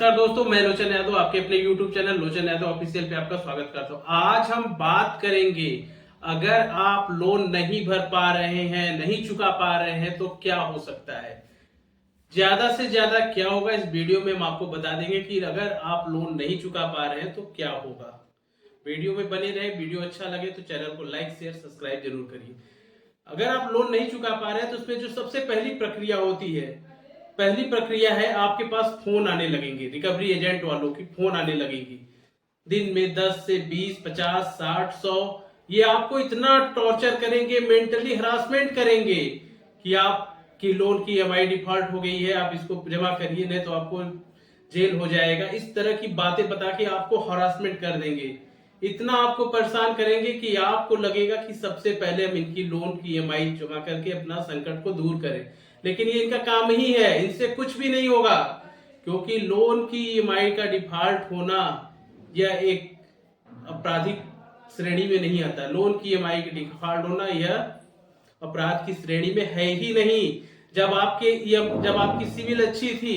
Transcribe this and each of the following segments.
नमस्कार दोस्तों, मैं लोचन यादव आपके अपने YouTube चैनल लोचन यादव ऑफिशियल पे आपका स्वागत करता हूं। आज हम बात करेंगे, अगर आप लोन नहीं भर पा रहे हैं, नहीं चुका पा रहे हैं तो क्या हो सकता है। ज्यादा से ज्यादा क्या होगा इस वीडियो में हम आपको बता देंगे कि अगर आप लोन नहीं चुका पा रहे हैं तो क्या होगा। वीडियो में बने रहे। वीडियो अच्छा लगे तो चैनल को लाइक शेयर सब्सक्राइब जरूर करिए। अगर आप लोन नहीं चुका पा रहे हैं तो उसमें जो सबसे पहली प्रक्रिया होती है, पहली प्रक्रिया है आपके पास फोन आने लगेंगे, रिकवरी एजेंट वालों की फोन आने लगेंगी। दिन में 10 से 20, 50, 60, 100 ये आपको इतना टॉर्चर करेंगे, मेंटली हरासमेंट करेंगे कि आपकी लोन की ईएमआई डिफॉल्ट हो गई है, आप इसको जमा करिए नहीं तो आपको जेल हो जाएगा। इस तरह की बातें बता के आपको हरासमेंट कर देंगे। इतना आपको परेशान करेंगे कि आपको लगेगा कि सबसे पहले हम इनकी लोन की ईएमआई जमा करके अपना संकट को दूर करें, लेकिन ये इनका काम ही है, इनसे कुछ भी नहीं होगा। क्योंकि लोन की ईएमआई का डिफॉल्ट होना यह एक आपराधिक श्रेणी में नहीं आता। लोन की ईएमआई का डिफॉल्ट होना यह अपराध की श्रेणी में है ही नहीं। जब आपकी सिविल अच्छी थी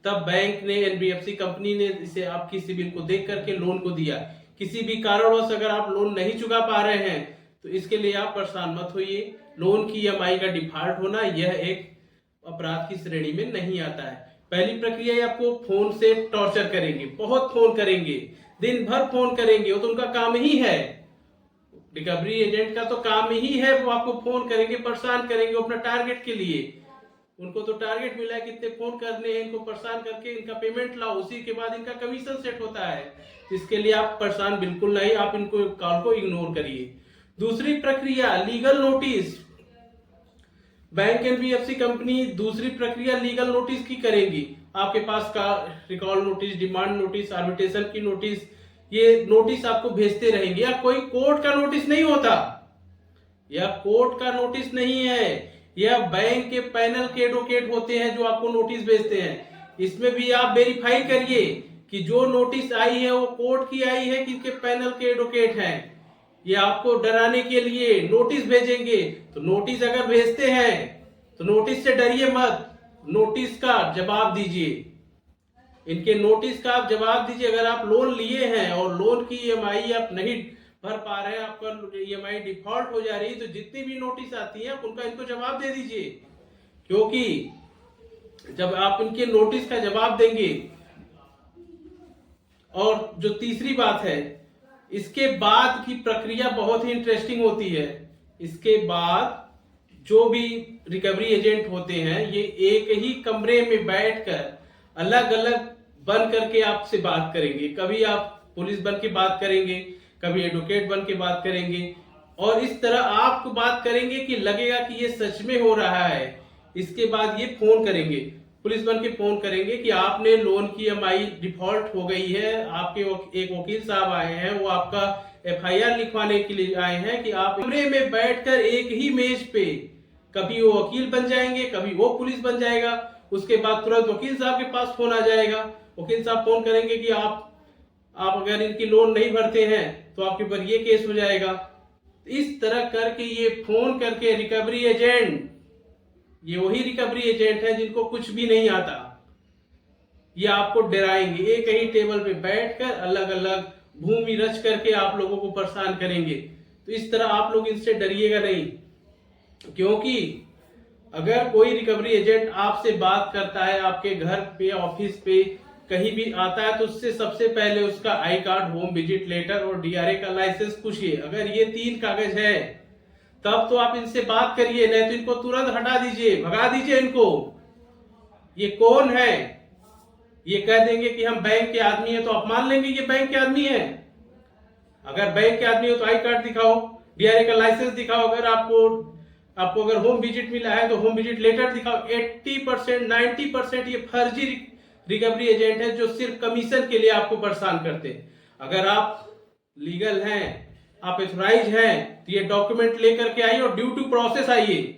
तब बैंक ने, एनबीएफसी कंपनी ने इसे आपकी सिविल को देख करके लोन को दिया। किसी भी कारणवश अगर आप लोन नहीं चुका पा रहे हैं तो इसके लिए आप परेशान मत होइए। लोन की ईएमआई का डिफॉल्ट होना यह एक अपराध की श्रेणी में नहीं आता है। पहली प्रक्रिया आपको फोन से टॉर्चर करेंगे, बहुत फोन करेंगे, दिन भर फोन करेंगे। वो तो उनका काम ही है, रिकवरी एजेंट का तो काम ही है, वो आपको फोन करेंगे, परेशान करेंगे अपना टारगेट के लिए। उनको तो टारगेट मिला है कितने फोन करने हैं, इनको परेशान करके इनका पेमेंट लाओ, उसी के बाद इनका कमीशन सेट होता है। इसके लिए आप परेशान बिल्कुल नहीं, आप इनको कॉल को इग्नोर करिए। दूसरी प्रक्रिया legal notice. Bank NBFC company दूसरी प्रक्रिया लीगल नोटिस की करेंगी। आपके पास का recall notice, demand notice, arbitration की नोटिस, ये नोटिस आपको भेजते रहेंगे। या कोई कोर्ट का नोटिस नहीं होता, यह कोर्ट का नोटिस नहीं है, यह बैंक के पैनल के एडवोकेट होते हैं जो आपको नोटिस भेजते हैं। इसमें भी आप वेरीफाई करिए कि जो नोटिस आई है वो कोर्ट की आई है कि पैनल के एडवोकेट हैं। ये आपको डराने के लिए नोटिस भेजेंगे। तो नोटिस अगर भेजते हैं तो नोटिस से डरिए मत, नोटिस का जवाब दीजिए। इनके नोटिस का आप जवाब दीजिए। अगर आप लोन लिए हैं और लोन की ईएमआई आप नहीं भर पा रहे हैं, आपका ईएमआई डिफॉल्ट हो जा रही है, तो जितनी भी नोटिस आती है उनका इनको जवाब दे दीजिए। क्योंकि जब आप इनके नोटिस का जवाब देंगे, और जो तीसरी बात है, इसके बाद की प्रक्रिया बहुत ही इंटरेस्टिंग होती है। इसके बाद जो भी रिकवरी एजेंट होते हैं ये एक ही कमरे में बैठकर अलग अलग बन करके आपसे बात करेंगे। कभी आप पुलिस बन के बात करेंगे, कभी एडवोकेट बन के बात करेंगे, और इस तरह आपको बात करेंगे कि लगेगा कि ये सच में हो रहा है। इसके बाद ये फोन करेंगे, पुलिस बन के फोन करेंगे कि आपने लोन की ईएमआई डिफॉल्ट हो गई है। आपके एक वकील साहब आए हैं, वो आपका एफआईआर लिखवाने के लिए आए हैं कि आप कमरे में बैठकर एक ही मेज पे कभी वो वकील बन जाएंगे, कभी वो पुलिस बन जाएगा। उसके बाद तुरंत वकील साहब के पास फोन आ जाएगा। वकील साहब फोन करेंगे कि आप अगर इनकी लोन नहीं भरते हैं तो आपके ऊपर ये केस हो जाएगा। इस तरह करके ये फोन करके रिकवरी एजेंट, ये वही रिकवरी एजेंट है जिनको कुछ भी नहीं आता, ये आपको डराएंगे। एक ही टेबल पे बैठकर अलग अलग भूमि रच करके आप लोगों को परेशान करेंगे। तो इस तरह आप लोग इनसे डरिएगा नहीं। क्योंकि अगर कोई रिकवरी एजेंट आपसे बात करता है, आपके घर पे, ऑफिस पे, कहीं भी आता है, तो उससे सबसे पहले उसका I card, home visit letter और डीआरए का लाइसेंस पूछिए। अगर ये 3 कागज है तब तो आप इनसे बात करिए, नहीं तो इनको तुरंत हटा दीजिए, भगा दीजिए इनको। ये कौन है? ये कह देंगे कि हम बैंक के आदमी हैं, तो आप मान लेंगे ये बैंक के आदमी है। अगर बैंक के आदमी हो तो आई कार्ड दिखाओ, डीआरए का लाइसेंस दिखाओ। अगर आपको अगर होम विजिट मिला है तो होम विजिट लेटर दिखाओ। 80%, 90% ये फर्जी रिकवरी एजेंट है जो सिर्फ कमीशन के लिए आपको परेशान करते हैं। अगर आप लीगल हैं, आप एथोराइज हैं, तो ये डॉक्यूमेंट लेकर के आइए और ड्यू टू प्रोसेस आइए।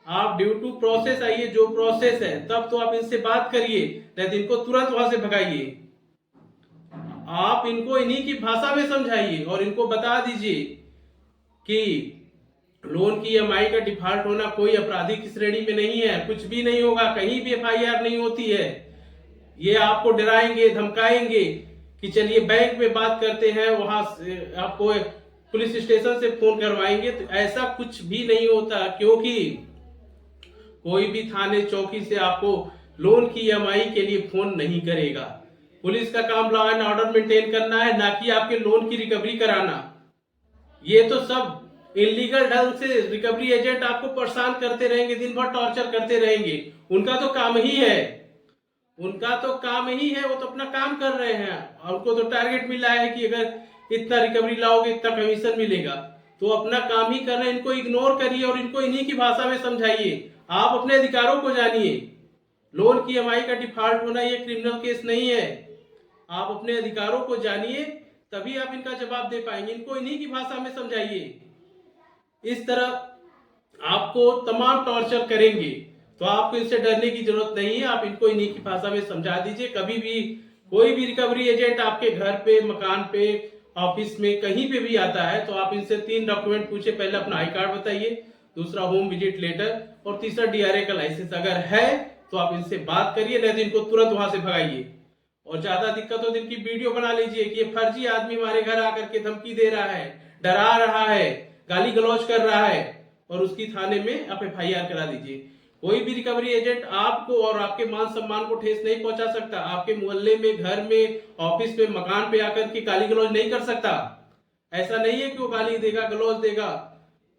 आप ड्यू टू प्रोसेस आइए, जो प्रोसेस है, तब तो आप इनसे बात करिए, नहीं तो इनको तुरंत वहां से भगाइए। आप इनको इन्हीं की भाषा में समझाइए और इनको बता दीजिए कि लोन की ईएमआई का डिफॉल्ट होना कोई आपराधिक श्रेणी में नहीं है, कुछ भी नहीं होगा, कहीं भी एफआईआर नहीं होती है। ये आपको डराएंगे, धमकाएंगे कि चलिए बैंक में बात करते हैं, वहां से आपको पुलिस स्टेशन से फोन करवाएंगे। तो ऐसा कुछ भी नहीं होता, क्योंकि कोई भी थाने चौकी से आपको लोन की ईएमआई के लिए फोन नहीं करेगा। पुलिस का काम लॉ एंड ऑर्डर मेंटेन करना है, ना कि आपके लोन की रिकवरी कराना। ये तो सब इलीगल ढंग से रिकवरी एजेंट आपको परेशान करते रहेंगे, दिन भर टॉर्चर करते रहेंगे। उनका तो काम ही है, उनका तो काम ही है, वो तो अपना काम कर रहे हैं। उनको तो टारगेट मिला है कि अगर इतना रिकवरी लाओगे इतना कमीशन मिलेगा। तो अपना काम ही कर रहे हैं। इनको इग्नोर करिए और इनको इन्हीं की भाषा में समझाइए। आप अपने अधिकारों को जानिए। लोन की ईएमआई का डिफॉल्ट होना ये क्रिमिनल केस नहीं है। आप अपने अधिकारों को जानिए, तभी आप इनका जवाब दे पाएंगे। इनको इन्हीं की भाषा में समझाइए। इस तरह आपको तमाम टॉर्चर करेंगे, तो आपको इनसे डरने की जरूरत नहीं है। आप इनको इन्हीं की भाषा में समझा दीजिए। कभी भी कोई भी रिकवरी एजेंट आपके घर पे, मकान पे, ऑफिस में, कहीं पे भी आता है, तो आप इनसे 3 डॉक्यूमेंट पूछे। पहले अपना आई कार्ड बताइए, दूसरा होम विजिट लेटर, और तीसरा डीआरए का लाइसेंस अगर है तो आप इनसे बात करिए, नहीं तो इनको तुरंत वहां से भगाइए। और ज्यादा दिक्कत हो तो इनकी वीडियो बना लीजिए कि ये फर्जी आदमी हमारे घर आकर के धमकी दे रहा है, डरा रहा है, गाली गलौज कर रहा है, और उसकी थाने में आप एफआईआर करा दीजिए। कोई भी रिकवरी एजेंट आपको और आपके मान सम्मान को ठेस नहीं पहुंचा सकता। आपके मोहल्ले में, घर में, ऑफिस में, मकान पे आकर के गाली गलौज नहीं कर सकता। ऐसा नहीं है कि वो गाली देगा, गलौज देगा।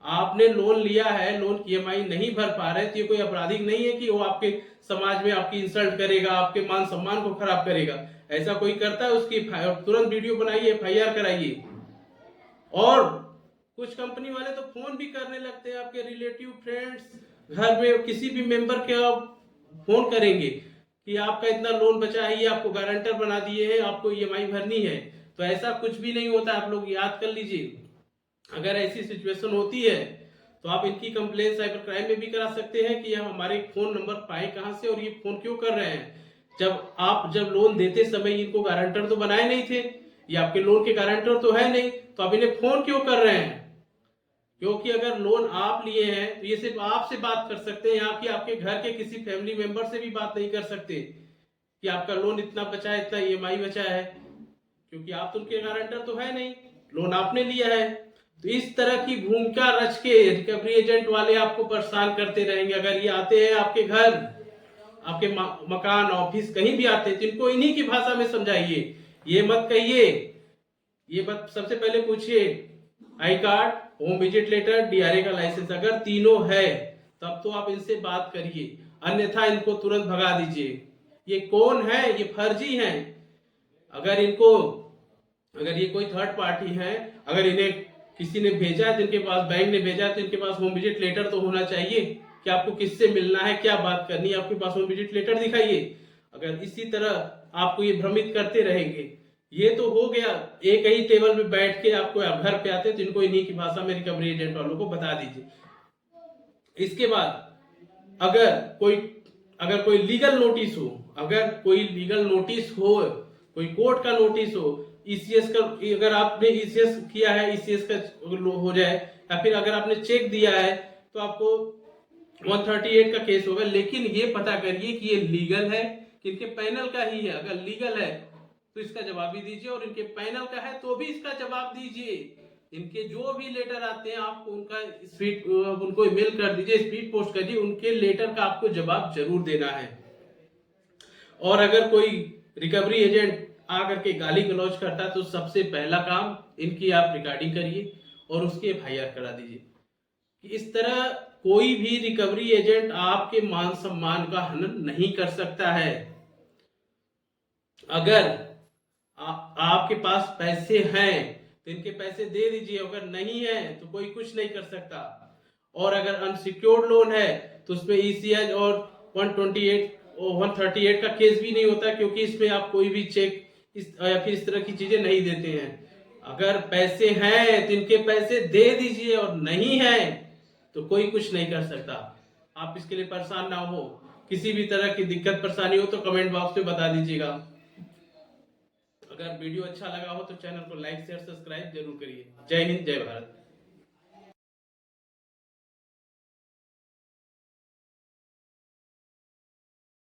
आपने लोन लिया है, लोन की ईएमआई नहीं भर पा रहे, तो ये कोई अपराधिक नहीं है कि वो आपके समाज में आपकी इंसल्ट करेगा, आपके मान सम्मान को खराब करेगा। ऐसा कोई करता है उसकी तुरंत वीडियो बनाइए, एफआईआर कराइए। और कुछ कंपनी वाले तो फोन भी करने लगते हैं, आपके रिलेटिव, फ्रेंड्स, घर में किसी भी मेंबर के आप फोन करेंगे कि आपका इतना लोन बचा है, ये आपको गारंटर बना दिए हैं, आपको ईएमआई भरनी है। तो ऐसा कुछ भी नहीं होता, आप लोग याद कर लीजिए। अगर ऐसी सिचुएशन होती है तो आप इनकी कंप्लेन साइबर क्राइम में भी करा सकते हैं कि हम हमारे फोन नंबर पाए कहां से और ये फोन क्यों कर रहे हैं। जब लोन देते समय इनको गारंटर तो बनाए नहीं थे, ये आपके लोन के गारंटर तो है नहीं, तो आप इन्हें फोन क्यों कर रहे हैं? क्योंकि अगर लोन आप लिए हैं तो ये सिर्फ आपसे बात कर सकते हैं, यहाँ की आपके घर के किसी फैमिली मेंबर से भी बात नहीं कर सकते कि आपका लोन इतना बचा है, इतना ईएमआई बचा है, क्योंकि आप तो उनके गारंटर तो है नहीं, लोन आपने लिया है। तो इस तरह की भूमिका रच के रिकवरी एजेंट वाले आपको परेशान करते रहेंगे। अगर ये आते हैं आपके घर, आपके मकान, ऑफिस, कहीं भी आते हैं, तो इनको इन्हीं की भाषा में समझाइए। ये मत कहिए, ये मत, सबसे पहले पूछिए I card, home visit letter, DRA का लाइसेंस। अगर तीनों है तब तो आप इनसे बात करिए, अन्यथा इनको तुरंत भगा दीजिए। ये कौन है? ये फर्जी हैं। अगर ये कोई थर्ड पार्टी है, अगर इन्हें किसी ने भेजा है, तो इनके पास, बैंक ने भेजा है, तो इनके पास होम विजिट लेटर तो होना चाहिए कि आपको किससे मिलना है, क्या बात करनी है, आपके पास होम विजिट लेटर दिखाइए। अगर इसी तरह आपको ये भ्रमित करते रहेंगे, ये तो हो गया एक ही टेबल पे बैठ के आपको घर पे आते, तो इनको इन्हीं की भाषा में रिकवरी एजेंट वालों को बता दीजिए। इसके बाद अगर कोई लीगल नोटिस हो, कोई कोर्ट का नोटिस हो, ईसीएस का, अगर आपने ईसीएस किया है, ईसीएस का हो जाए, या फिर अगर आपने चेक दिया है, तो आपको 138 का केस होगा। लेकिन ये पता करिए कि ये लीगल है कि इनके पैनल का ही है। अगर लीगल है तो इसका जवाब भी दीजिए, और इनके पैनल का है तो भी इसका जवाब दीजिए। इनके जो भी लेटर आते हैं आपको उनको ईमेल कर दीजिए, स्पीड पोस्ट करिए, उनके लेटर का आपको जवाब जरूर देना है। और अगर कोई रिकवरी एजेंट आकर के गाली गलौज करता है, तो सबसे पहला काम इनकी आप रिकॉर्डिंग करिए और उसकी एफआईआर करा दीजिए। इस तरह कोई भी रिकवरी एजेंट आपके मान सम्मान का हनन नहीं कर सकता है। अगर आपके पास पैसे हैं तो इनके पैसे दे दीजिए, अगर नहीं है तो कोई कुछ नहीं कर सकता। और अगर अनसिक्योर्ड लोन है तो उसमें ईसीएच और 138 का केस भी नहीं होता, क्योंकि इसमें आप कोई भी चेक या फिर इस तरह की चीजें नहीं देते हैं। अगर पैसे हैं तो इनके पैसे दे दीजिए, और नहीं है तो कोई कुछ नहीं कर सकता। आप इसके लिए परेशान ना हो। किसी भी तरह की दिक्कत परेशानी हो तो कमेंट बॉक्स में बता दीजिएगा। अगर वीडियो अच्छा लगा हो तो चैनल को लाइक, शेयर, सब्सक्राइब जरूर करिए। जय हिंद, जय भारत।